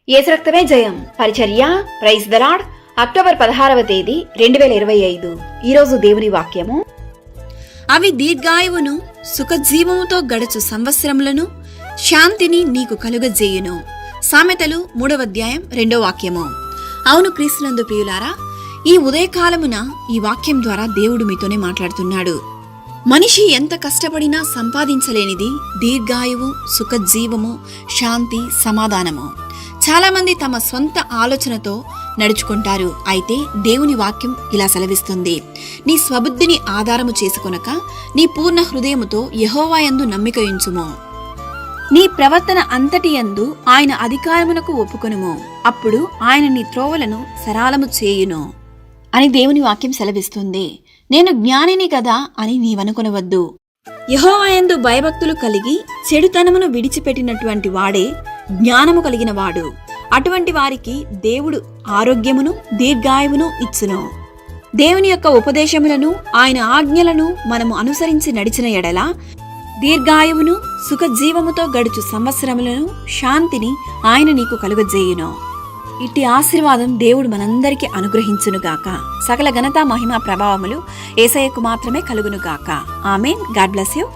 యేసు రక్తమే జయం పరిచర్య ప్రైజ్ ద లార్డ్. అక్టోబర్ 16వ తేదీ 2025. ఈరోజు దేవుని వాక్యము. అవి దీర్ఘాయువును సుఖజీవముతో గడుచు సంవత్సరములను శాంతిని నీకు కలుగజేయును. సామెతలు 3వ అధ్యాయం 2వ వాక్యము. అవును క్రీస్తునందు ప్రియులారా, ఈ ఉదయకాలమున ఈ వాక్యం ద్వారా దేవుడు మీతోనే మాట్లాడుతున్నాడు. మనిషి ఎంత కష్టపడినా సంపాదించలేనిది దీర్ఘాయువు, సుఖజీవము, శాంతి, సమాధానము. చాలామంది తమ సొంత ఆలోచనతో నడుచుకుంటారు. అయితే దేవుని వాక్యం ఇలా సెలవిస్తుంది: నీ స్వబుద్ధిని ఆధారము చేసుకొనక నీ పూర్ణ హృదయముతో యెహోవా యందు నమ్మిక ఉంచుము. నీ ప్రవర్తన అంతటి యందు ఆయన అధికారమునకు ఒప్పుకొనుము. అప్పుడు ఆయన నీ త్రోవలను సరళము చేయును అని దేవుని వాక్యం సెలవిస్తుంది. నేను జ్ఞానిని కదా అని నీవనుకొనవద్దు. యెహోవా యందు భయభక్తులు కలిగి చెడుతనమును విడిచిపెట్టినటువంటి వాడే జ్ఞానము కలిగిన వాడు. అటువంటి వారికి దేవుడు ఆరోగ్యమును దీర్ఘాయువును ఇచ్చును. దేవుని యొక్క ఉపదేశములను, ఆయన ఆజ్ఞలను మనము అనుసరించి నడిచిన ఎడల దీర్ఘాయువును సుఖజీవముతో గడుచు సంవత్సరములను శాంతిని ఆయన నీకు కలుగజేయును. ఇట్టి ఆశీర్వాదం దేవుడు మనందరికీ అనుగ్రహించునుగాక. సకల ఘనత, మహిమ, ప్రభావములు యేసయ్యకు మాత్రమే కలుగునుగాక. ఆమేన్. God bless you.